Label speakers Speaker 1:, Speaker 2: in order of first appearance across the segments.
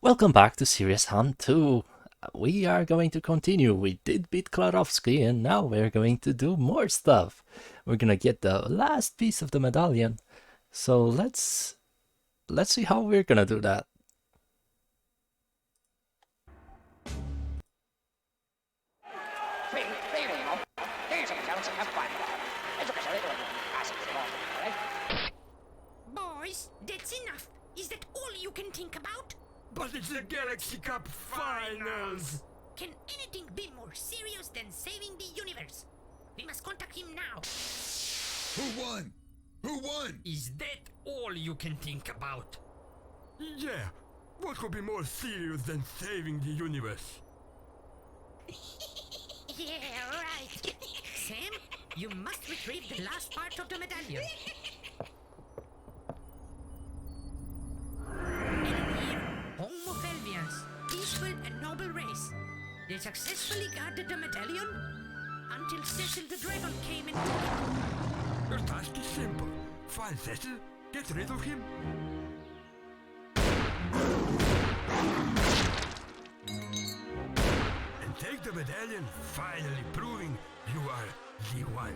Speaker 1: Welcome back to Serious Hunt 2. We are going to continue. We did beat Klarovsky and now we're going to do more stuff. We're gonna get the last piece of the medallion. So let's see how we're gonna do that.
Speaker 2: Boys, that's enough. Is that all you can think about?
Speaker 3: But it's the Galaxy Cup Finals!
Speaker 2: Can anything be more serious than saving the universe? We must contact him now.
Speaker 4: Who won? Who won?
Speaker 3: Is that all you can think about? Yeah, what could be more serious than saving the universe?
Speaker 2: Yeah, right. Sam, you must retrieve the last part of the medallion. And here, Homo Felvians, peaceful and noble race. They successfully guarded the medallion until Cecil the Dragon came and took it.
Speaker 3: Your task is simple. Find Cecil, get rid of him. And take the medallion, finally proving you are the one.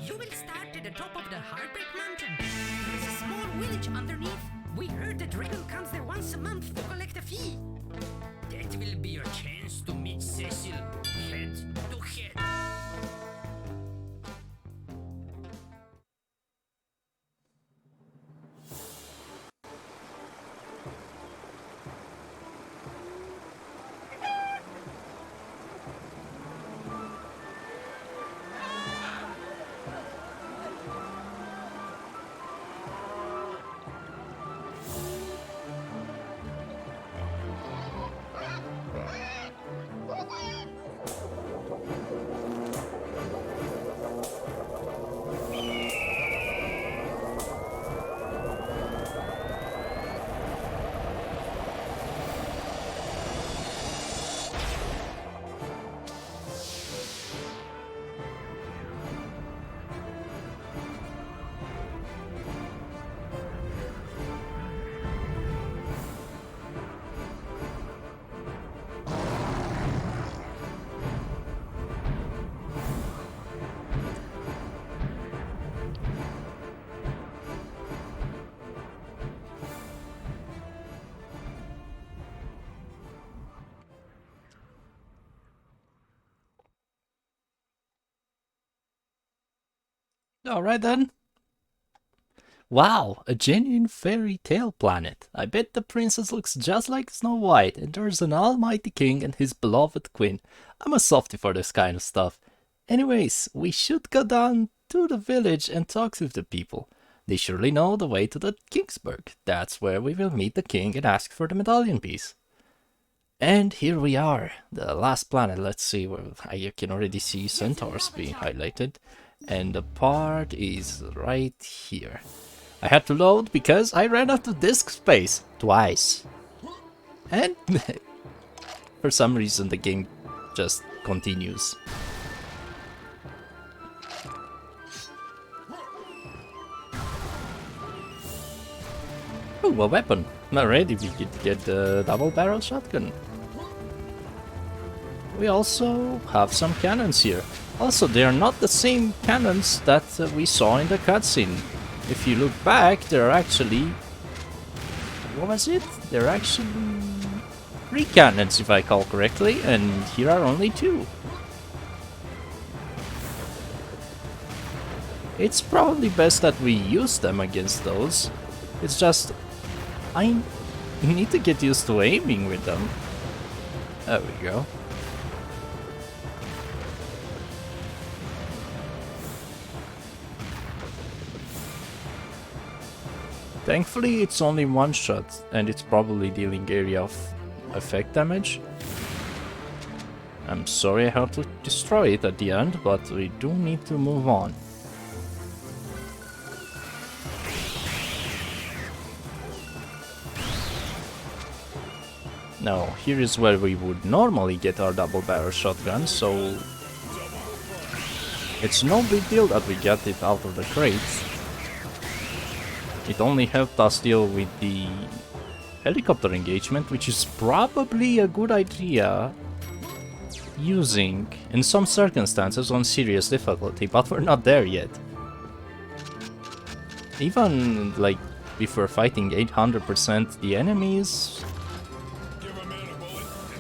Speaker 2: You will start at the top of the Heartbreak Mountain. There is a small village underneath. We heard the dragon comes there once a month to collect a fee.
Speaker 3: That will be your chance to meet Cecil head to head.
Speaker 1: Alright then. Wow, a genuine fairy tale planet. I bet the princess looks just like Snow White and there's an almighty king and his beloved queen. I'm a softie for this kind of stuff. Anyways, we should go down to the village and talk with the people. They surely know the way to the Kingsburg. That's where we will meet the king and ask for the medallion piece. And here we are, the last planet. Let's see, well, I can already see centaurs being highlighted. And the part is right here. I had to load because I ran out of disk space twice. And for some reason the game just continues. Ooh, a weapon. Already we could get the double barrel shotgun. We also have some cannons here. Also, they are not the same cannons that we saw in the cutscene. If you look back, there are actually... what was it? There are actually 3 cannons, if I recall correctly, and here are only 2. It's probably best that we use them against those. It's just... I need to get used to aiming with them. There we go. Thankfully, it's only one shot, and it's probably dealing area of effect damage. I'm sorry I had to destroy it at the end, but we do need to move on. Now, here is where we would normally get our double barrel shotgun, so it's no big deal that we got it out of the crates. It only helped us deal with the helicopter engagement, which is probably a good idea using in some circumstances on serious difficulty, but we're not there yet. Even like if we're fighting 800% the enemies,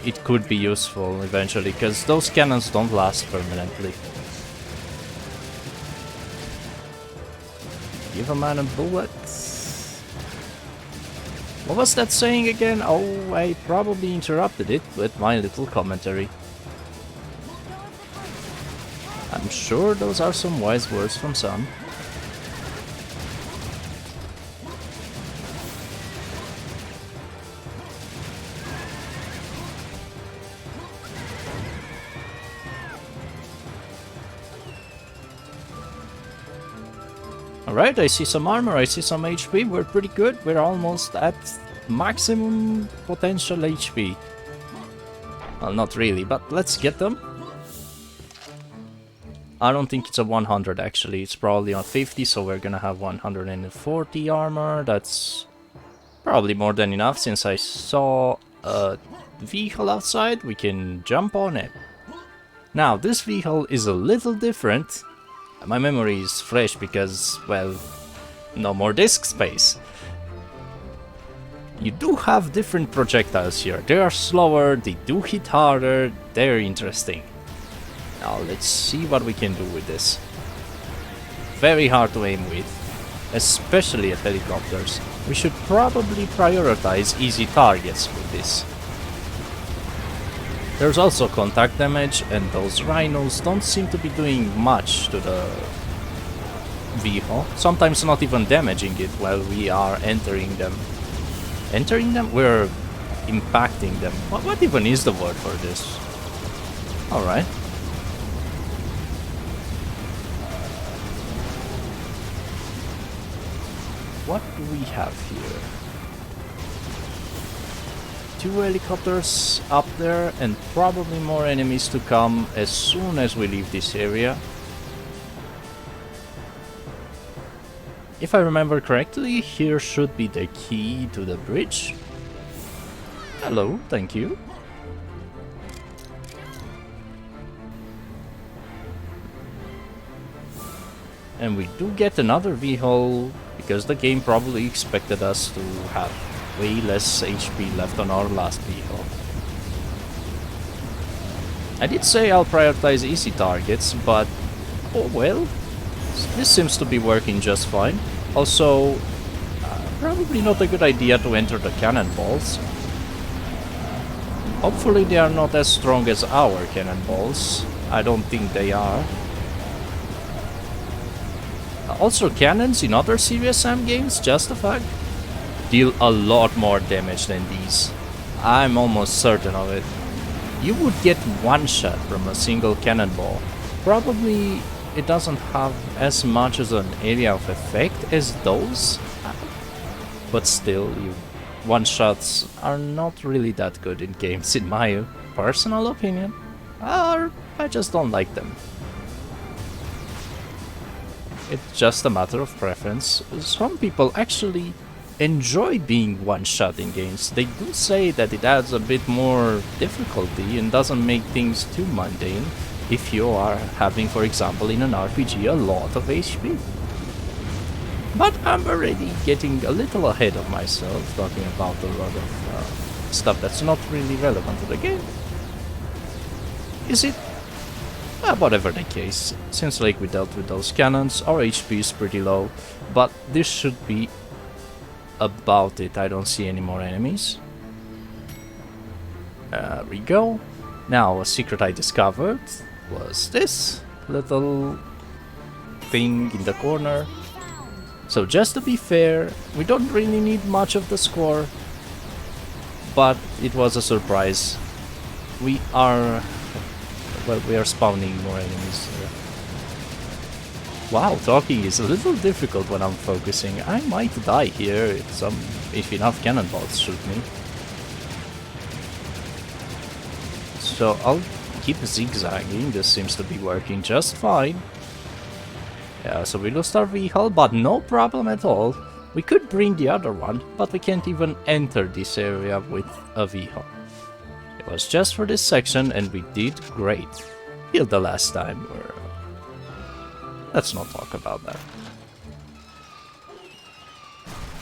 Speaker 1: it could be useful eventually, because those cannons don't last permanently. Give a man a bullet. What was that saying again? Oh, I probably interrupted it with my little commentary. I'm sure those are some wise words from some. Alright, I see some armor, I see some HP, we're pretty good, we're almost at maximum potential HP. Well, not really, but let's get them. I don't think it's a 100 actually, it's probably on 50, so we're gonna have 140 armor. That's probably more than enough, since I saw a vehicle outside, we can jump on it. Now, this vehicle is a little different. My memory is fresh because, well, no more disk space. You do have different projectiles here. They are slower, they do hit harder, they're interesting. Now let's see what we can do with this. Very hard to aim with, especially at helicopters. We should probably prioritize easy targets with this. There's also contact damage, and those rhinos don't seem to be doing much to the vehicle. Sometimes not even damaging it while we are entering them. Entering them? We're impacting them. What even is the word for this? Alright. What do we have here? 2 helicopters up there, and probably more enemies to come as soon as we leave this area. If I remember correctly, here should be the key to the bridge. Hello, thank you. And we do get another vehicle, because the game probably expected us to have way less HP left on our last vehicle. I did say I'll prioritize easy targets, but oh well. This seems to be working just fine. Also, probably not a good idea to enter the cannonballs. Hopefully they are not as strong as our cannonballs. I don't think they are. Also, cannons in other Serious Sam games, just a fact, deal a lot more damage than these. I'm almost certain of it. You would get one shot from a single cannonball. Probably it doesn't have as much as an area of effect as those, but still, one shots are not really that good in games, in my personal opinion, or I just don't like them. It's just a matter of preference. Some people actually enjoy being one-shot in games. They do say that it adds a bit more difficulty and doesn't make things too mundane if you are having, for example, in an RPG a lot of HP. But I'm already getting a little ahead of myself, talking about a lot of stuff that's not really relevant to the game. Is it? Well, whatever the case, since like we dealt with those cannons, our HP is pretty low, but this should be about it. I don't see any more enemies. There we go. Now, a secret I discovered was this little thing in the corner. So just to be fair, we don't really need much of the score, but it was a surprise. We are spawning more enemies. Wow, talking is a little difficult when I'm focusing. I might die here if enough cannonballs shoot me. So I'll keep zigzagging. This seems to be working just fine. Yeah, so we lost our vehicle, but no problem at all. We could bring the other one, but we can't even enter this area with a vehicle. It was just for this section and we did great. Till the last time, let's not talk about that.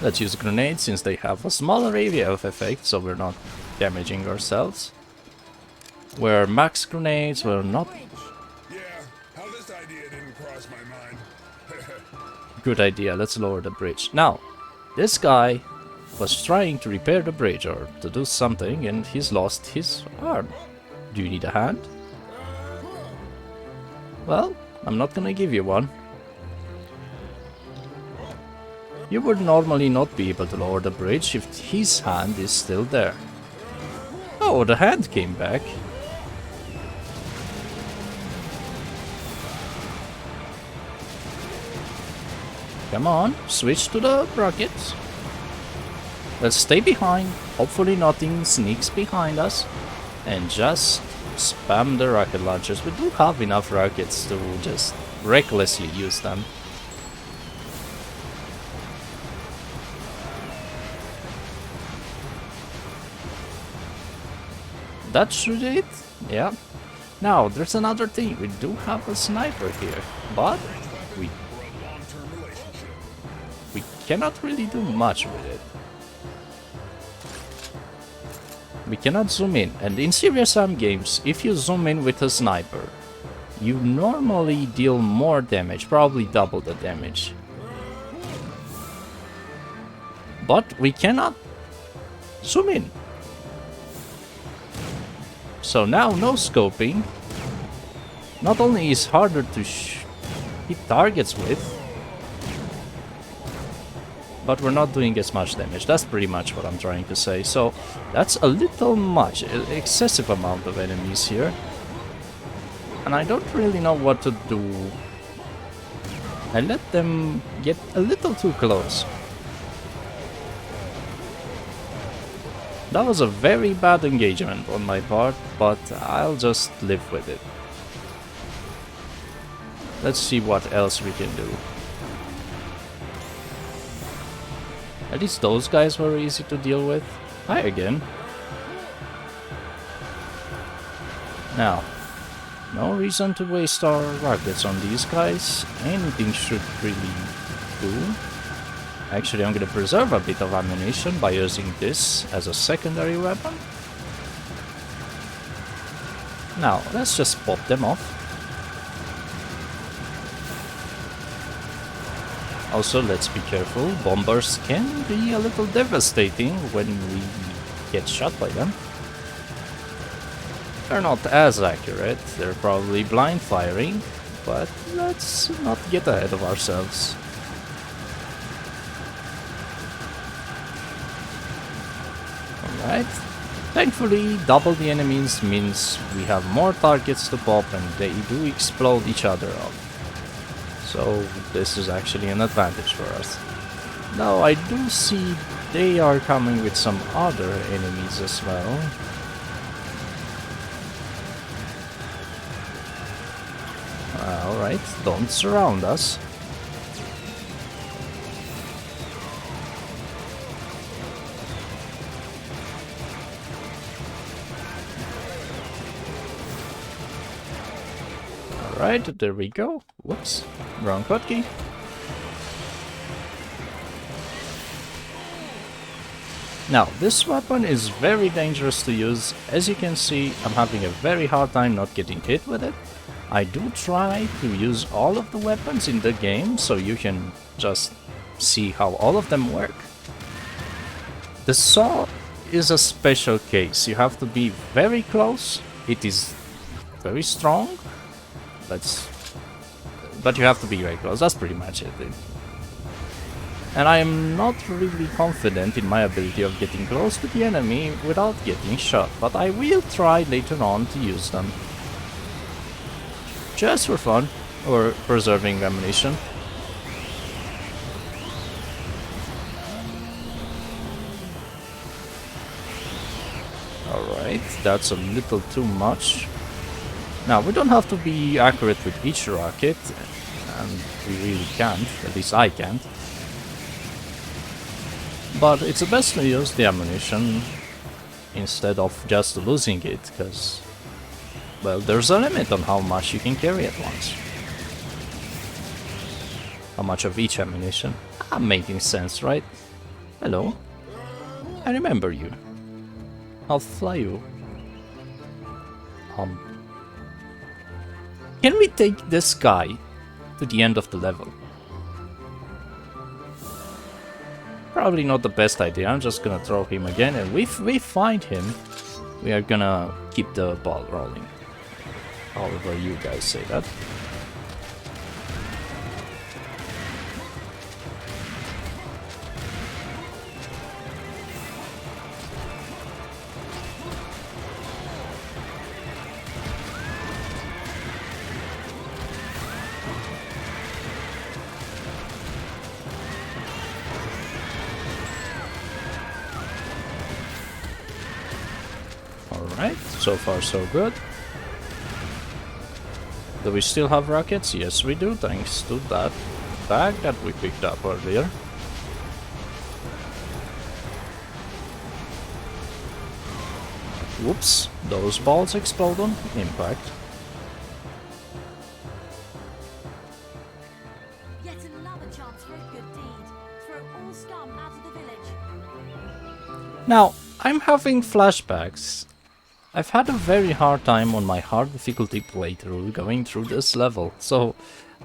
Speaker 1: Let's use grenades since they have a smaller area of effect, so we're not damaging ourselves. Where max grenades will not...
Speaker 4: Yeah, how this idea didn't cross my mind.
Speaker 1: Good idea, let's lower the bridge. Now, this guy was trying to repair the bridge or to do something and he's lost his arm. Do you need a hand? Well, I'm not gonna give you one. You would normally not be able to lower the bridge if his hand is still there. Oh, the hand came back. Come on, switch to the rockets. Let's stay behind, hopefully nothing sneaks behind us. And just spam the rocket launchers. We do have enough rockets to just recklessly use them. That should it? Yeah. Now, there's another thing. We do have a sniper here, but we cannot really do much with it. We cannot zoom in, and in Serious Sam games, if you zoom in with a sniper, you normally deal more damage, probably double the damage. But we cannot zoom in. So now no scoping not only is harder to hit targets with, but we're not doing as much damage. That's pretty much what I'm trying to say. So that's a little much, an excessive amount of enemies here. And I don't really know what to do. I let them get a little too close. That was a very bad engagement on my part, but I'll just live with it. Let's see what else we can do. At least those guys were easy to deal with. Hi again. Now, no reason to waste our rockets on these guys. Anything should really do. Actually, I'm gonna preserve a bit of ammunition by using this as a secondary weapon. Now, let's just pop them off. Also, let's be careful. Bombers can be a little devastating when we get shot by them. They're not as accurate. They're probably blind firing, but let's not get ahead of ourselves. Alright. Thankfully, double the enemies means we have more targets to pop and they do explode each other up. So this is actually an advantage for us. Now I do see they are coming with some other enemies as well. Alright, don't surround us. Alright, there we go. Whoops, wrong hotkey. Now, this weapon is very dangerous to use. As you can see, I'm having a very hard time not getting hit with it. I do try to use all of the weapons in the game, so you can just see how all of them work. The saw is a special case. You have to be very close. It is very strong. But you have to be very close. That's pretty much it. And I am not really confident in my ability of getting close to the enemy without getting shot, but I will try later on to use them. Just for fun, or preserving ammunition. Alright, that's a little too much. Now, we don't have to be accurate with each rocket, and we really can't, at least I can't. But it's best to use the ammunition instead of just losing it, because, well, there's a limit on how much you can carry at once. How much of each ammunition. I'm making sense, right? Hello. I remember you. I'll fly you. Can we take this guy to the end of the level? Probably not the best idea. I'm just gonna throw him again, and if we find him, we are gonna keep the ball rolling. However you guys say that. Alright, so far so good. Do we still have rockets? Yes we do, thanks to that bag that we picked up earlier. Whoops, those balls explode on impact.
Speaker 5: Yet another chance for a good deed. Throw all scum out of the village.
Speaker 1: Now, I'm having flashbacks. I've had a very hard time on my hard difficulty playthrough going through this level, so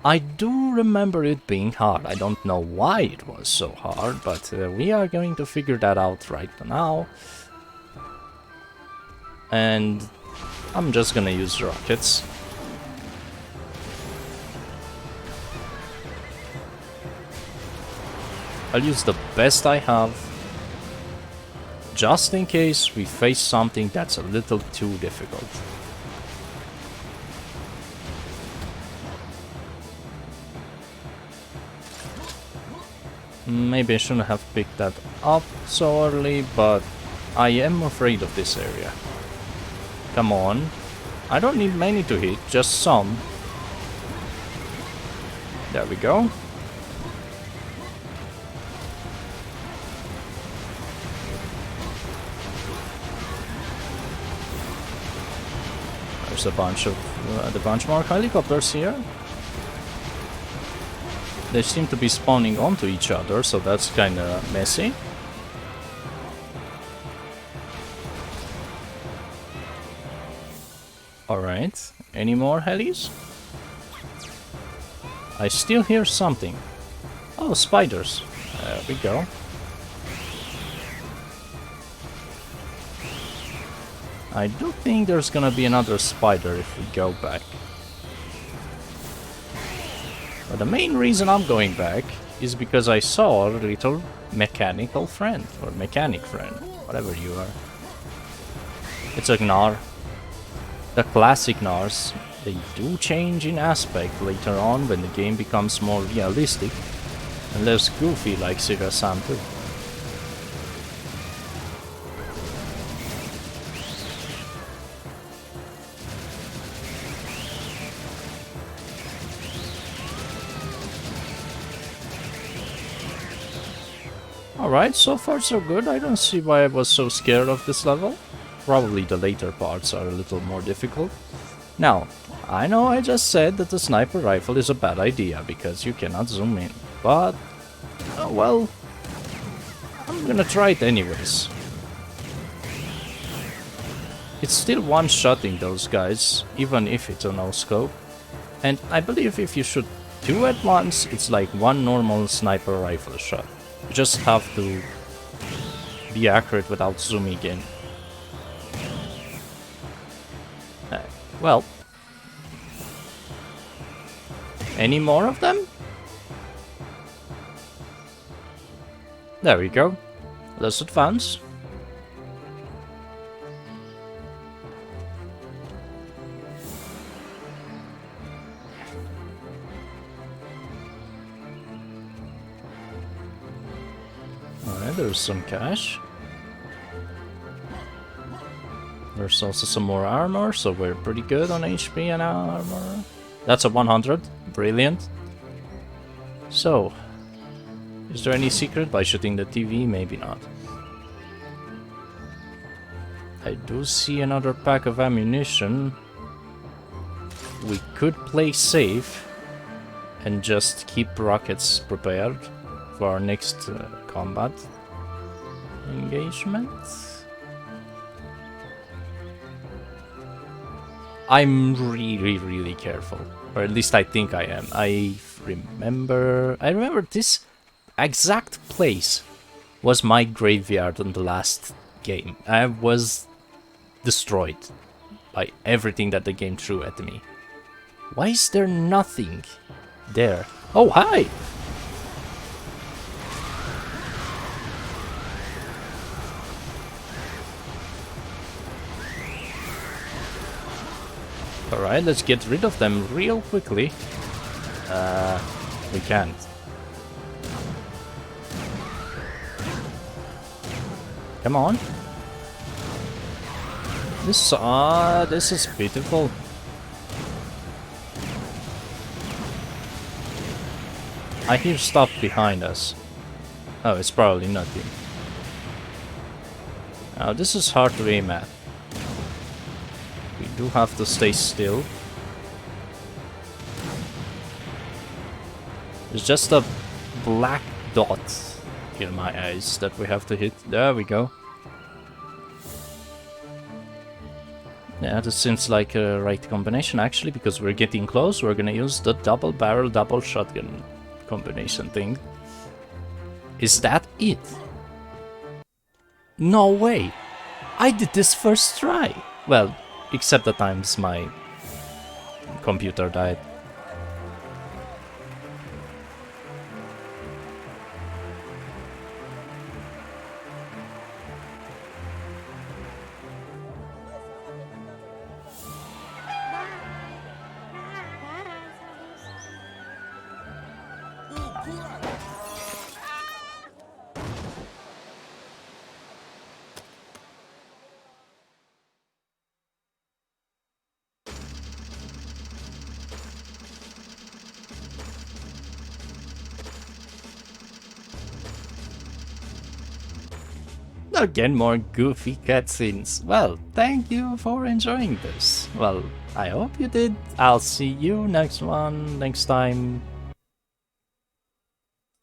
Speaker 1: I do remember it being hard. I don't know why it was so hard, but we are going to figure that out right now. And I'm just gonna use rockets. I'll use the best I have, just in case we face something that's a little too difficult. Maybe I shouldn't have picked that up so early, but I am afraid of this area. Come on. I don't need many to hit, just some. There we go. There's a bunch of more helicopters here. They seem to be spawning onto each other, so that's kinda messy. Alright, any more helis? I still hear something. Oh, spiders. There we go. I do think there's gonna be another spider if we go back. But the main reason I'm going back is because I saw a little mechanical friend, or mechanic friend, whatever you are. It's a Gnar. The classic Gnars, they do change in aspect later on when the game becomes more realistic and less goofy like Sega Sam 2. Alright, so far so good. I don't see why I was so scared of this level. Probably the later parts are a little more difficult. Now, I know I just said that the sniper rifle is a bad idea because you cannot zoom in, but, well, I'm gonna try it anyways. It's still one-shotting those guys, even if it's a no-scope. And I believe if you shoot two at once, it's like one normal sniper rifle shot. You just have to be accurate without zooming in. Well, any more of them? There we go. Let's advance. Alright, there's some cash. There's also some more armor, so we're pretty good on HP and armor. That's a 100. Brilliant. So, Is there any secret by shooting the TV? Maybe not. I do see another pack of ammunition. We could play safe and just keep rockets prepared for our next combat engagement. I'm really careful, or at least I think I am. I remember this exact place was my graveyard in the last game. I was destroyed by everything that the game threw at me. Why is there nothing there? Oh, hi! Alright, let's get rid of them real quickly. We can't. Come on. This is pitiful. I hear stuff behind us. Oh, it's probably nothing. Now, this is hard to aim at. We do have to stay still. There's just a black dot in my eyes that we have to hit. There we go. Yeah, this seems like a right combination actually, because we're getting close. We're gonna use the double barrel, double shotgun combination thing. Is that it? No way! I did this first try! Well, except the times my computer died. Again, more goofy cutscenes. Well, thank you for enjoying this. Well, I hope you did. I'll see you next time.